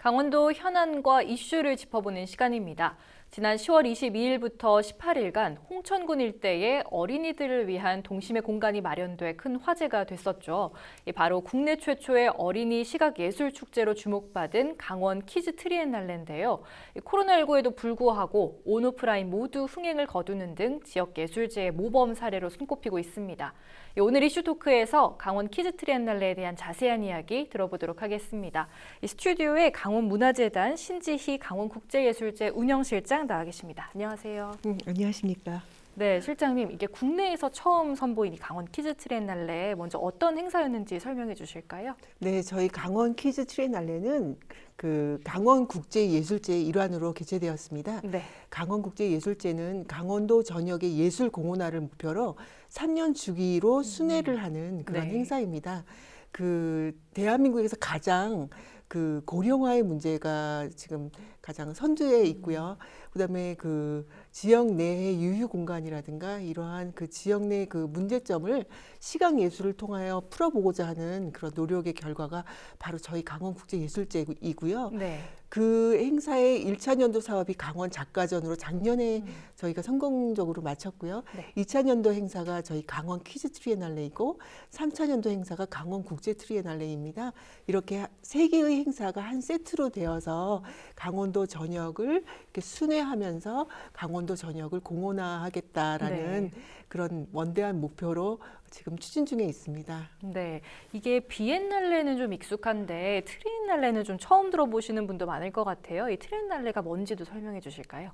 강원도 현안과 이슈를 짚어보는 시간입니다. 지난 10월 22일부터 18일간 홍천군 일대에 어린이들을 위한 동심의 공간이 마련돼 큰 화제가 됐었죠. 바로 국내 최초의 어린이 시각예술축제로 주목받은 강원 키즈 트리엔날레인데요. 코로나19에도 불구하고 온오프라인 모두 흥행을 거두는 등 지역 예술제의 모범 사례로 손꼽히고 있습니다. 오늘 이슈 토크에서 강원 키즈 트리엔날레에 대한 자세한 이야기 들어보도록 하겠습니다. 이 스튜디오에 강원문화재단 신지희 강원국제예술제 운영실장 나와 계십니다. 안녕하세요. 안녕하십니까. 네, 실장님, 이게 국내에서 처음 선보인 이 강원 키즈 트리엔날레 먼저 어떤 행사였는지 설명해 주실까요? 네, 저희 강원 키즈 트리엔날레는 그 강원국제예술제의 일환으로 개최되었습니다. 네. 강원국제예술제는 강원도 전역의 예술 공헌화를 목표로 3년 주기로 순회를 하는 그런 네. 행사입니다. 그 대한민국에서 가장 그 고령화의 문제가 지금 가장 선두에 있고요. 그다음에 그 지역 내의 유휴 공간이라든가 이러한 그 지역 내 그 문제점을 시각 예술을 통하여 풀어보고자 하는 그런 노력의 결과가 바로 저희 강원국제예술제이고요. 네. 그 행사의 1차 년도 사업이 강원 작가전으로 작년에 저희가 성공적으로 마쳤고요. 네. 2차 년도 행사가 저희 강원 퀴즈 트리에날레이고 3차 년도 행사가 강원 국제 트리에날레입니다. 이렇게 세 개의 행사가 한 세트로 되어서 강원도 전역을 이렇게 순회하면서 강원도 전역을 공헌화하겠다라는 네. 그런 원대한 목표로 지금 추진 중에 있습니다. 네, 이게 비엔날레는 좀 익숙한데 트리엔날레는 좀 처음 들어보시는 분도 많을 것 같아요. 이 트리엔날레가 뭔지도 설명해 주실까요?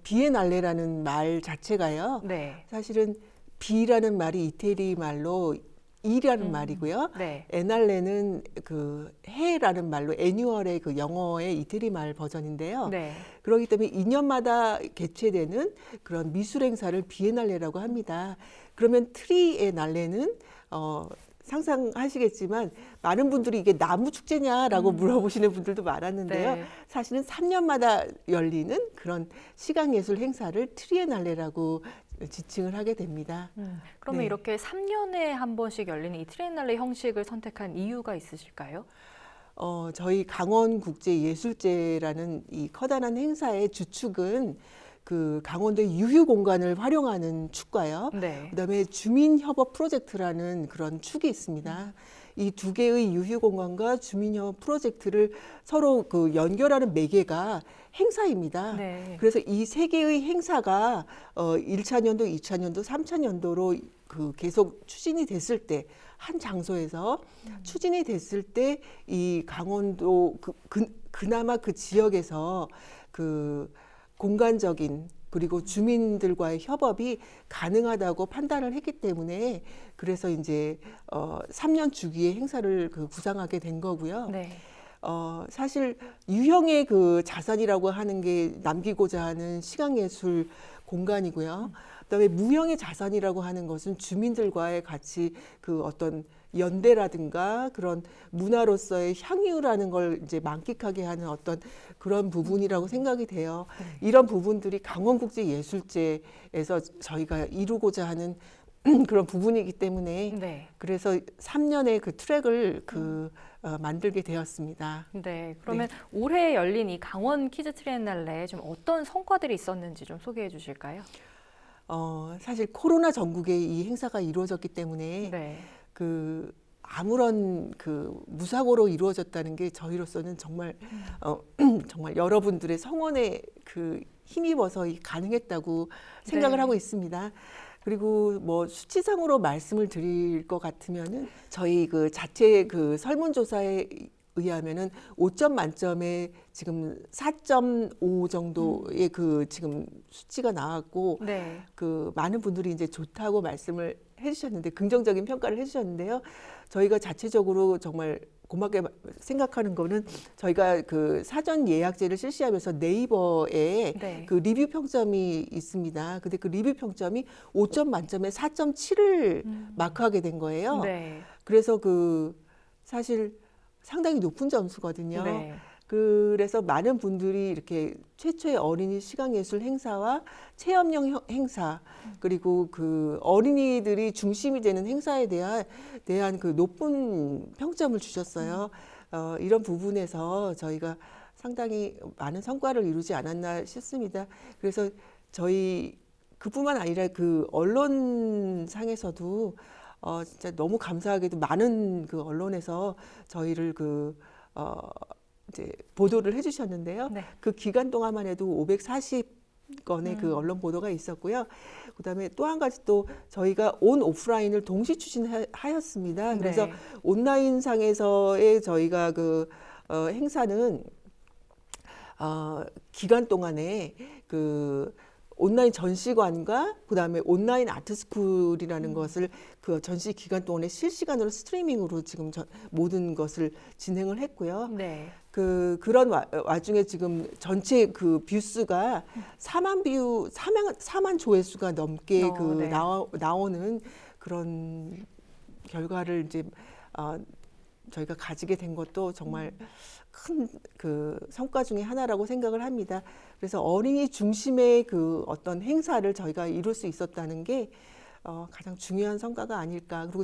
비에날레라는 말 자체가요. 네. 사실은 비라는 말이 이태리 말로 이라는 말이고요. 네. 에날레는 그 해라는 말로 애뉴얼의 그 영어의 이태리 말 버전인데요. 네. 그렇기 때문에 2년마다 개최되는 그런 미술 행사를 비에날레라고 합니다. 그러면 트리에날레는 상상하시겠지만 많은 분들이 이게 나무 축제냐라고 물어보시는 분들도 많았는데요. 네. 사실은 3년마다 열리는 그런 시각예술 행사를 트리에날레라고 지칭을 하게 됩니다. 그러면 네. 이렇게 3년에 한 번씩 열리는 이 트리엔날레 형식을 선택한 이유가 있으실까요? 저희 강원국제예술제라는 이 커다란 행사의 주축은 그 강원도의 유휴 공간을 활용하는 축과요. 네. 그다음에 주민협업 프로젝트라는 그런 축이 있습니다. 이 두 개의 유휴 공간과 주민협업 프로젝트를 서로 그 연결하는 매개가 행사입니다. 네. 그래서 이 세 개의 행사가 1차 년도, 2차 년도, 3차 년도로 그 계속 추진이 됐을 때 한 장소에서 추진이 됐을 때 이 강원도 그나마 그 지역에서 그 공간적인 그리고 주민들과의 협업이 가능하다고 판단을 했기 때문에 그래서 이제 3년 주기의 행사를 그 구상하게 된 거고요. 네. 사실 유형의 그 자산이라고 하는 게 남기고자 하는 시각예술 공간이고요. 그다음에 무형의 자산이라고 하는 것은 주민들과의 같이 그 어떤 연대라든가 그런 문화로서의 향유라는 걸 이제 만끽하게 하는 어떤 그런 부분이라고 생각이 돼요. 이런 부분들이 강원국제예술제에서 저희가 이루고자 하는 그런 부분이기 때문에 네. 그래서 3년의 그 트랙을 만들게 되었습니다. 네. 그러면 올해 열린 이 강원 키즈 트리엔날레에 좀 어떤 성과들이 있었는지 좀 소개해 주실까요? 사실 코로나 전국에 이 행사가 이루어졌기 때문에 네. 그 아무런 그 무사고로 이루어졌다는 게 저희로서는 정말 정말 여러분들의 성원에 그 힘입어서 가능했다고 생각을 네. 하고 있습니다. 그리고 뭐 수치상으로 말씀을 드릴 것 같으면은 저희 그 자체 그 설문조사에 의하면은 5점 만점에 지금 4.5 정도의 그 지금 수치가 나왔고 네. 그 많은 분들이 이제 좋다고 말씀을 해주셨는데 긍정적인 평가를 해주셨는데요. 저희가 자체적으로 정말 고맙게 생각하는 거는 저희가 그 사전 예약제를 실시하면서 네이버에 네. 그 리뷰 평점이 있습니다. 근데 그 리뷰 평점이 5점 만점에 4.7을 마크하게 된 거예요. 네. 그래서 그 사실 상당히 높은 점수거든요. 네. 그래서 많은 분들이 이렇게 최초의 어린이 시각예술 행사와 체험형 행사 그리고 그 어린이들이 중심이 되는 행사에 대한 그 높은 평점을 주셨어요. 이런 부분에서 저희가 상당히 많은 성과를 이루지 않았나 싶습니다. 그래서 저희 그뿐만 아니라 그 언론상에서도 진짜 너무 감사하게도 많은 그 언론에서 저희를 이제 보도를 해주셨는데요. 네. 그 기간 동안만 해도 540건의 그 언론 보도가 있었고요. 그다음에 또 한 가지 또 저희가 온 오프라인을 동시 추진하였습니다. 그래서 네. 온라인 상에서의 저희가 행사는 기간 동안에 그 온라인 전시관과 그다음에 온라인 아트스쿨이라는 것을 그 전시 기간 동안에 실시간으로 스트리밍으로 지금 모든 것을 진행을 했고요. 네. 그런 와중에 지금 전체 그 뷰수가 4만 조회수가 넘게 네. 나오는 그런 결과를 이제 저희가 가지게 된 것도 정말 큰 그 성과 중에 하나라고 생각을 합니다. 그래서 어린이 중심의 그 어떤 행사를 저희가 이룰 수 있었다는 게 가장 중요한 성과가 아닐까. 그리고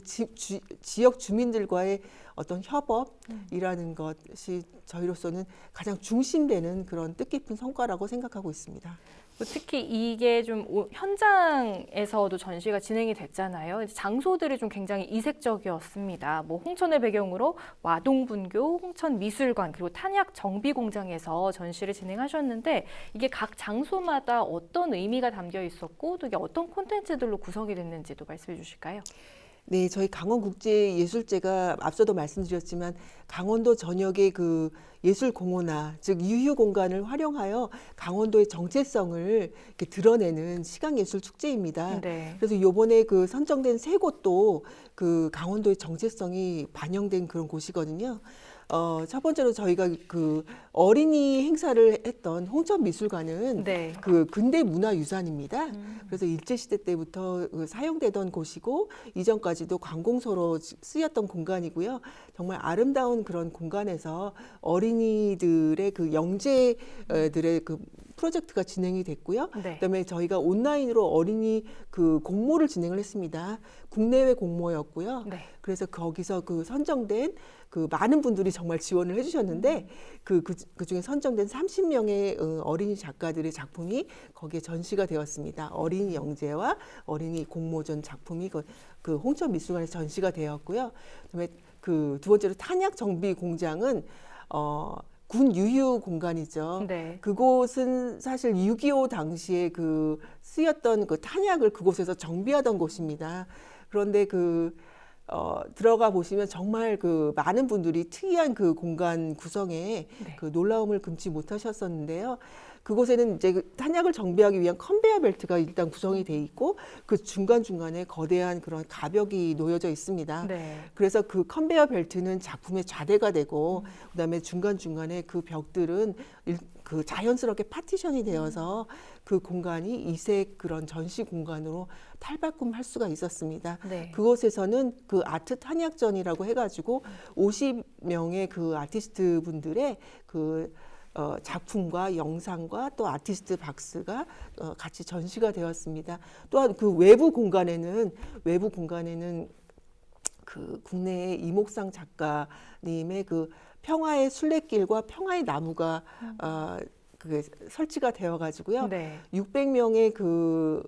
지역 주민들과의 어떤 협업이라는 것이 저희로서는 가장 중심되는 그런 뜻깊은 성과라고 생각하고 있습니다. 특히 이게 좀 현장에서도 전시가 진행이 됐잖아요. 장소들이 좀 굉장히 이색적이었습니다. 뭐 홍천을 배경으로 와동분교, 홍천미술관, 그리고 탄약 정비공장에서 전시를 진행하셨는데 이게 각 장소마다 어떤 의미가 담겨 있었고 또 이게 어떤 콘텐츠들로 구성이 됐는지도 말씀해 주실까요? 네, 저희 강원국제예술제가 앞서도 말씀드렸지만 강원도 전역의 그 예술 공원화, 즉 유휴 공간을 활용하여 강원도의 정체성을 이렇게 드러내는 시각예술 축제입니다. 네. 그래서 요번에 그 선정된 세 곳도 그 강원도의 정체성이 반영된 그런 곳이거든요. 첫 번째로 저희가 그 어린이 행사를 했던 홍천미술관은 네. 그 근대 문화유산입니다. 그래서 일제시대 때부터 사용되던 곳이고 이전까지도 관공서로 쓰였던 공간이고요. 정말 아름다운 그런 공간에서 어린이들의 그 영재들의 그 프로젝트가 진행이 됐고요. 네. 그다음에 저희가 온라인으로 어린이 그 공모를 진행을 했습니다. 국내외 공모였고요. 네. 그래서 거기서 그 선정된 그 많은 분들이 정말 지원을 해주셨는데 그 중에 선정된 30명의 어린이 작가들의 작품이 거기에 전시가 되었습니다. 어린이 영재와 어린이 공모전 작품이 그 홍천미술관에 전시가 되었고요. 그다음에 그 두 번째로 탄약 정비 공장은 군 유휴 공간이죠. 네. 그곳은 사실 6.25 당시에 그 쓰였던 그 탄약을 그곳에서 정비하던 곳입니다. 그런데 들어가 보시면 정말 그 많은 분들이 특이한 그 공간 구성에 네. 그 놀라움을 금치 못하셨었는데요. 그곳에는 이제 그 탄약을 정비하기 위한 컨베이어 벨트가 일단 구성이 돼 있고 그 중간중간에 거대한 그런 가벽이 놓여져 있습니다. 네. 그래서 그 컨베이어 벨트는 작품의 좌대가 되고 그다음에 중간중간에 그 벽들은 그 자연스럽게 파티션이 되어서 그 공간이 이색 그런 전시 공간으로 탈바꿈할 수가 있었습니다. 네. 그곳에서는 그 아트 탄약전이라고 해가지고 50명의 그 아티스트 분들의 그 작품과 영상과 또 아티스트 박스가 같이 전시가 되었습니다. 또한 그 외부 공간에는 그 국내의 이목상 작가님의 그 평화의 순례길과 평화의 나무가 그게 설치가 되어 가지고요. 네. 600명의 그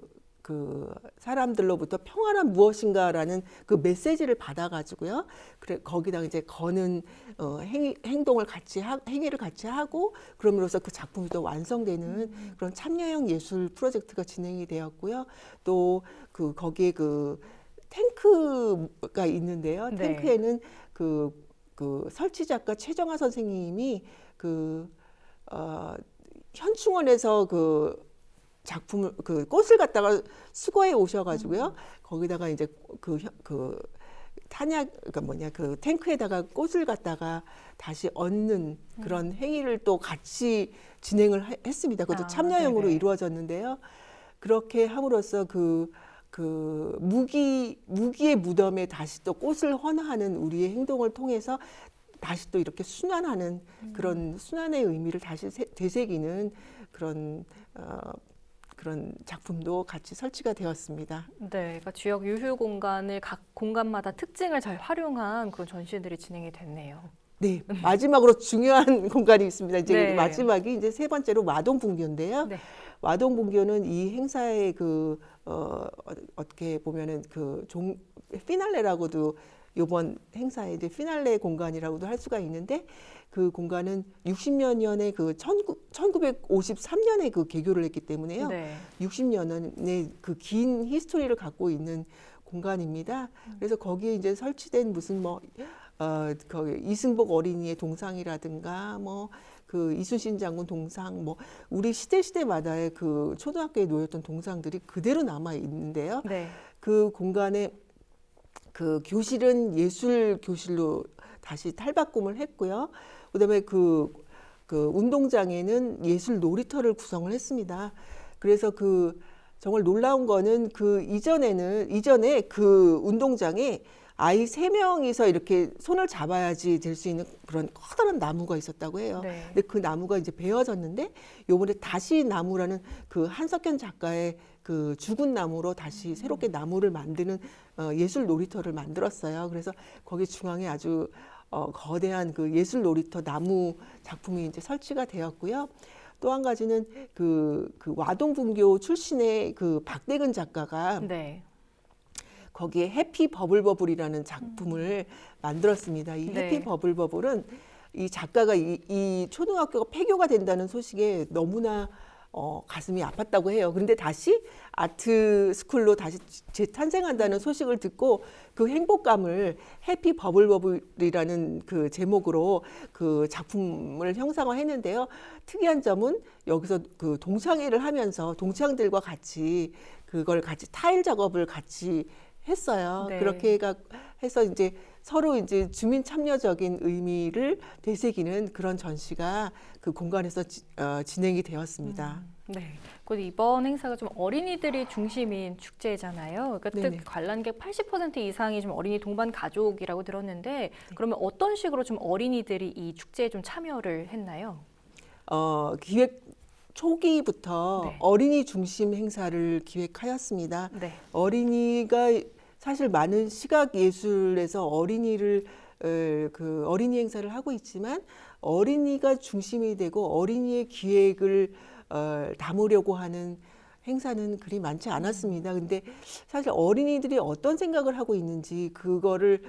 사람들로부터 평화란 무엇인가라는 그 메시지를 받아가지고요. 그래 거기다 이제 거는 행위를 같이 하고 그럼으로써 그 작품이 또 완성되는 그런 참여형 예술 프로젝트가 진행이 되었고요. 또 거기에 그 탱크가 있는데요. 네. 탱크에는 그 설치 작가 최정아 선생님이 현충원에서 그 작품을 그 꽃을 갖다가 수거해 오셔가지고요. 거기다가 이제 탄약 그 탱크에다가 꽃을 갖다가 다시 얹는 그런 행위를 또 같이 진행을 했습니다. 그것도 참여형으로 네네. 이루어졌는데요. 그렇게 함으로써 무기의 무덤에 다시 또 꽃을 헌화하는 우리의 행동을 통해서 다시 또 이렇게 순환하는 그런 순환의 의미를 다시 되새기는 그런 작품도 같이 설치가 되었습니다. 네, 그러니까 지역 유휴 공간을 각 공간마다 특징을 잘 활용한 그런 전시들이 진행이 됐네요. 네, 마지막으로 중요한 공간이 있습니다. 이제 네. 마지막이 이제 세 번째로 와동분교인데요. 네. 와동분교는 이 행사의 어떻게 보면은 피날레라고도 이번 행사의 이제 피날레 공간이라고도 할 수가 있는데 그 공간은 60여 년에 1953년에 그 개교를 했기 때문에요. 네. 60년의 그 긴 히스토리를 갖고 있는 공간입니다. 그래서 거기에 이제 설치된 무슨 거기 이승복 어린이의 동상이라든가 그 이순신 장군 동상 우리 시대마다의 그 초등학교에 놓였던 동상들이 그대로 남아 있는데요. 네. 그 공간에 그 교실은 예술 교실로 다시 탈바꿈을 했고요. 그다음에 그 운동장에는 예술 놀이터를 구성을 했습니다. 그래서 정말 놀라운 거는 이전에 그 운동장에 아이 3명이서 이렇게 손을 잡아야지 될 수 있는 그런 커다란 나무가 있었다고 해요. 네. 근데 그 나무가 이제 베어졌는데 요번에 다시 나무라는 그 한석현 작가의 그 죽은 나무로 다시 새롭게 나무를 만드는 예술 놀이터를 만들었어요. 그래서 거기 중앙에 아주 거대한 그 예술 놀이터 나무 작품이 이제 설치가 되었고요. 또 한 가지는 그 와동분교 출신의 그 박대근 작가가 네. 거기에 해피 버블버블이라는 작품을 만들었습니다. 이 네. 해피 버블버블은 이 작가가 이 초등학교가 폐교가 된다는 소식에 너무나 가슴이 아팠다고 해요. 그런데 다시 아트 스쿨로 다시 재탄생한다는 소식을 듣고 그 행복감을 해피 버블버블이라는 그 제목으로 그 작품을 형상화했는데요. 특이한 점은 여기서 그 동창회를 하면서 동창들과 같이 그걸 같이 타일 작업을 같이 했어요. 네. 그렇게 해서 이제 서로 이제 주민 참여적인 의미를 되새기는 그런 전시가 그 공간에서 진행이 되었습니다. 네. 그리고 이번 행사가 좀 어린이들이 중심인 축제잖아요. 그러니까 네네. 특 관람객 80% 이상이 좀 어린이 동반 가족이라고 들었는데 그러면 어떤 식으로 좀 어린이들이 이 축제에 좀 참여를 했나요? 기획 초기부터 네. 어린이 중심 행사를 기획하였습니다. 네. 어린이가 사실 많은 시각 예술에서 어린이를 그 어린이 행사를 하고 있지만 어린이가 중심이 되고 어린이의 기획을 담으려고 하는 행사는 그리 많지 않았습니다. 근데 사실 어린이들이 어떤 생각을 하고 있는지 그거를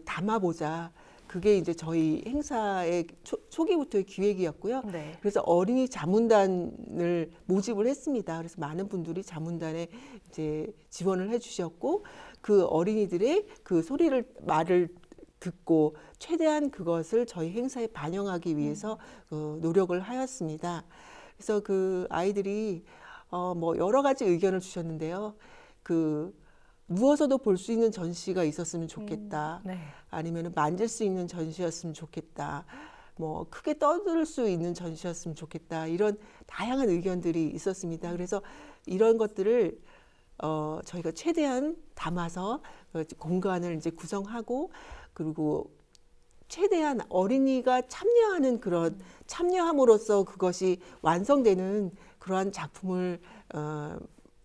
담아보자. 그게 이제 저희 행사의 초기부터의 기획이었고요. 네. 그래서 어린이 자문단을 모집을 했습니다. 그래서 많은 분들이 자문단에 이제 지원을 해주셨고 그 어린이들의 그 말을 듣고 최대한 그것을 저희 행사에 반영하기 위해서 노력을 하였습니다. 그래서 그 아이들이 여러 가지 의견을 주셨는데요. 누워서도 볼 수 있는 전시가 있었으면 좋겠다. 네. 아니면 만질 수 있는 전시였으면 좋겠다. 크게 떠들 수 있는 전시였으면 좋겠다. 이런 다양한 의견들이 있었습니다. 그래서 이런 것들을 저희가 최대한 담아서 공간을 이제 구성하고 그리고 최대한 어린이가 참여하는 그런 참여함으로써 그것이 완성되는 그러한 작품을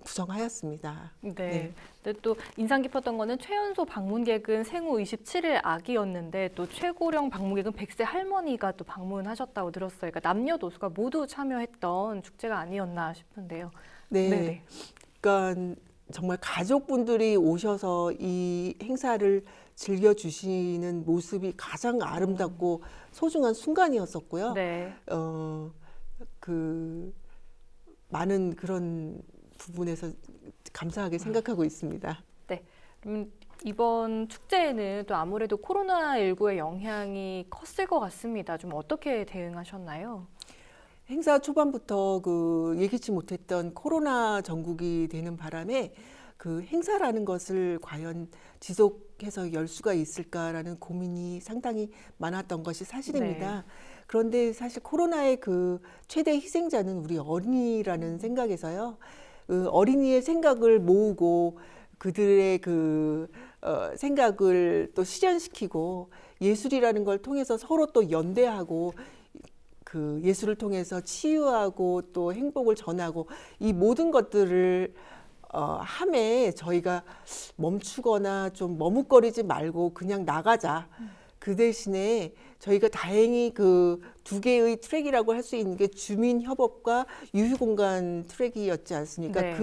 구성하였습니다. 네. 근데 또 인상 깊었던 거는 최연소 방문객은 생후 27일 아기였는데 또 최고령 방문객은 100세 할머니가 또 방문하셨다고 들었어요. 그러니까 남녀노소가 모두 참여했던 축제가 아니었나 싶은데요. 네. 네네. 그러니까 정말 가족분들이 오셔서 이 행사를 즐겨주시는 모습이 가장 아름답고 소중한 순간이었었고요. 네. 많은 그런 부분에서 감사하게 생각하고 있습니다. 네. 이번 축제에는 또 아무래도 코로나19의 영향이 컸을 것 같습니다. 좀 어떻게 대응하셨나요? 행사 초반부터 예기치 못했던 코로나 전국이 되는 바람에 그 행사라는 것을 과연 지속해서 열 수가 있을까라는 고민이 상당히 많았던 것이 사실입니다. 네. 그런데 사실 코로나의 그 최대 희생자는 우리 어린이라는 생각에서요. 어린이의 생각을 모으고 그들의 생각을 또 실현시키고 예술이라는 걸 통해서 서로 또 연대하고 그 예술을 통해서 치유하고 또 행복을 전하고 이 모든 것들을 함에 저희가 멈추거나 좀 머뭇거리지 말고 그냥 나가자. 그 대신에 저희가 다행히 그 두 개의 트랙이라고 할 수 있는 게 주민협업과 유휴공간 트랙이었지 않습니까? 네.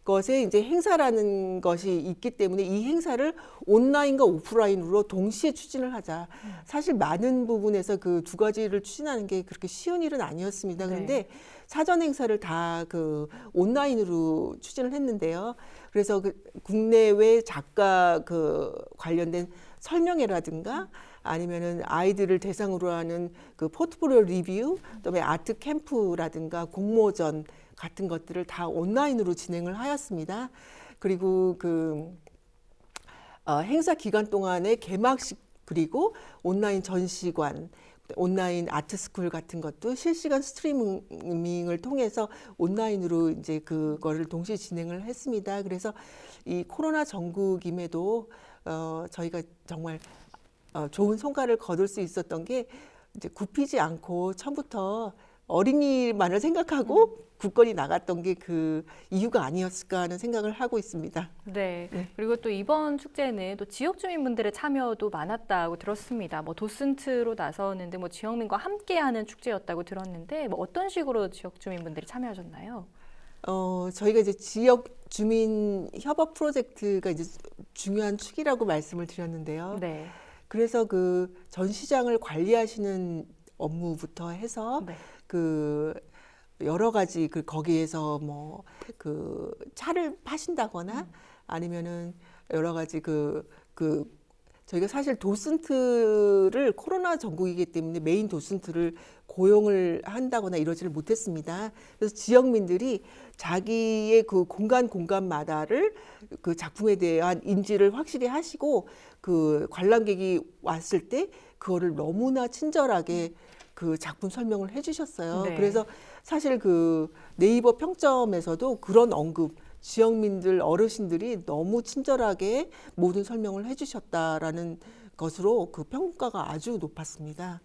그것에 이제 행사라는 것이 있기 때문에 이 행사를 온라인과 오프라인으로 동시에 추진을 하자. 사실 많은 부분에서 그 두 가지를 추진하는 게 그렇게 쉬운 일은 아니었습니다. 그런데 네. 사전 행사를 다 그 온라인으로 추진을 했는데요. 그래서 그 국내외 작가 그 관련된 설명회라든가 아니면은 아이들을 대상으로 하는 그 포트폴리오 리뷰, 그다음에 아트 캠프라든가 공모전 같은 것들을 다 온라인으로 진행을 하였습니다. 그리고 그 행사 기간 동안에 개막식 그리고 온라인 전시관, 온라인 아트스쿨 같은 것도 실시간 스트리밍을 통해서 온라인으로 이제 그거를 동시에 진행을 했습니다. 그래서 이 코로나 전국임에도 저희가 정말 좋은 성과를 거둘 수 있었던 게 이제 굽히지 않고 처음부터 어린이만을 생각하고 굳건히 나갔던 게 그 이유가 아니었을까 하는 생각을 하고 있습니다. 네. 네. 그리고 또 이번 축제는 또 지역 주민분들의 참여도 많았다고 들었습니다. 뭐 도슨트로 나서는데 뭐 지역민과 함께하는 축제였다고 들었는데 뭐 어떤 식으로 지역 주민분들이 참여하셨나요? 저희가 이제 지역 주민 협업 프로젝트가 이제 중요한 축이라고 말씀을 드렸는데요. 네. 그래서 그 전시장을 관리하시는 업무부터 해서 네. 그 여러 가지 그 거기에서 뭐 그 차를 파신다거나 아니면은 여러 가지 그 저희가 사실 도슨트를 코로나 전국이기 때문에 메인 도슨트를 고용을 한다거나 이러지를 못했습니다. 그래서 지역민들이 자기의 그 공간마다를 그 작품에 대한 인지를 확실히 하시고 그 관람객이 왔을 때 그거를 너무나 친절하게 그 작품 설명을 해주셨어요. 네. 그래서 사실 그 네이버 평점에서도 그런 언급, 지역민들, 어르신들이 너무 친절하게 모든 설명을 해주셨다라는 것으로 그 평가가 아주 높았습니다.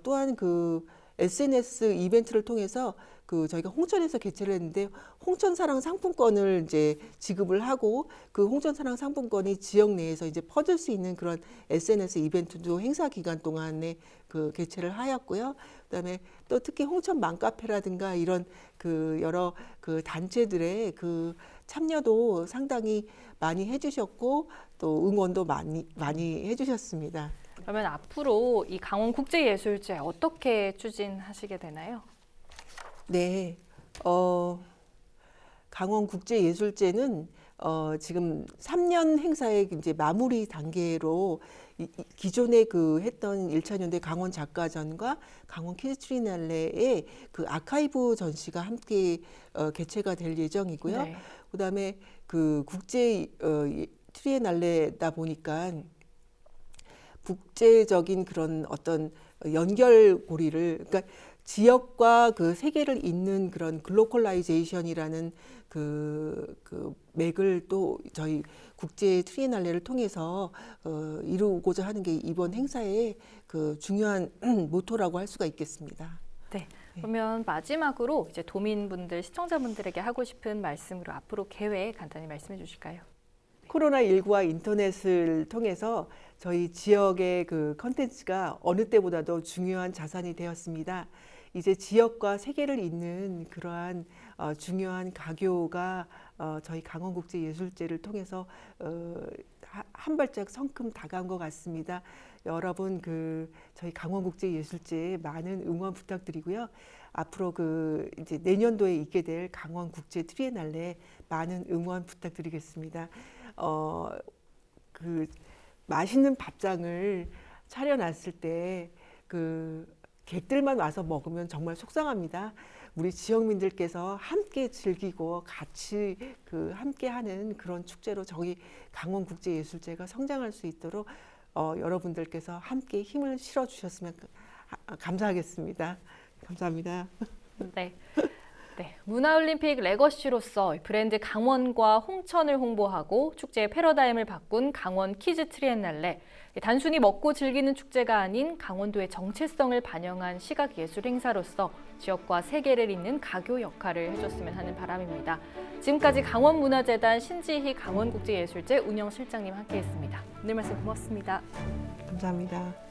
또한 그 SNS 이벤트를 통해서 그 저희가 홍천에서 개최를 했는데 홍천사랑 상품권을 이제 지급을 하고 그 홍천사랑 상품권이 지역 내에서 이제 퍼질 수 있는 그런 SNS 이벤트도 행사 기간 동안에 그 개최를 하였고요. 그다음에 또 특히 홍천 맘카페라든가 이런 그 여러 그 단체들의 그 참여도 상당히 많이 해주셨고 또 응원도 많이 해주셨습니다. 그러면 앞으로 이 강원국제예술제 어떻게 추진하시게 되나요? 네, 강원국제예술제는 지금 3년 행사의 이제 마무리 단계로 기존에 그 했던 1차 연대 강원 작가전과 강원 키즈 트리날레의 그 아카이브 전시가 함께 개최가 될 예정이고요. 네. 그다음에 그 국제 트리에날레다 보니까 국제적인 그런 어떤 연결고리를 그러니까 지역과 그 세계를 잇는 그런 글로컬라이제이션이라는 그 맥을 또 저희 국제 트리에날레를 통해서 이루고자 하는 게 이번 행사의 그 중요한 모토라고 할 수가 있겠습니다. 네. 그러면 마지막으로 이제 도민분들, 시청자분들에게 하고 싶은 말씀으로 앞으로 계획 간단히 말씀해 주실까요? 코로나19와 인터넷을 통해서 저희 지역의 그 컨텐츠가 어느 때보다도 중요한 자산이 되었습니다. 이제 지역과 세계를 잇는 그러한 중요한 가교가 저희 강원국제예술제를 통해서 한 발짝 성큼 다가온 것 같습니다. 여러분 그 저희 강원국제예술제에 많은 응원 부탁드리고요. 앞으로 그 이제 내년도에 있게 될 강원국제 트리에날레 많은 응원 부탁드리겠습니다. 그 맛있는 밥상을 차려놨을 때 그 객들만 와서 먹으면 정말 속상합니다. 우리 지역민들께서 함께 즐기고 같이 그 함께하는 그런 축제로 저희 강원국제예술제가 성장할 수 있도록 여러분들께서 함께 힘을 실어 주셨으면 감사하겠습니다. 감사합니다. 네. 네, 문화올림픽 레거시로서 브랜드 강원과 홍천을 홍보하고 축제의 패러다임을 바꾼 강원 키즈 트리엔날레. 단순히 먹고 즐기는 축제가 아닌 강원도의 정체성을 반영한 시각예술 행사로서 지역과 세계를 잇는 가교 역할을 해줬으면 하는 바람입니다. 지금까지 강원문화재단 신지희 강원국제예술제 운영실장님 함께했습니다. 오늘 말씀 고맙습니다. 감사합니다.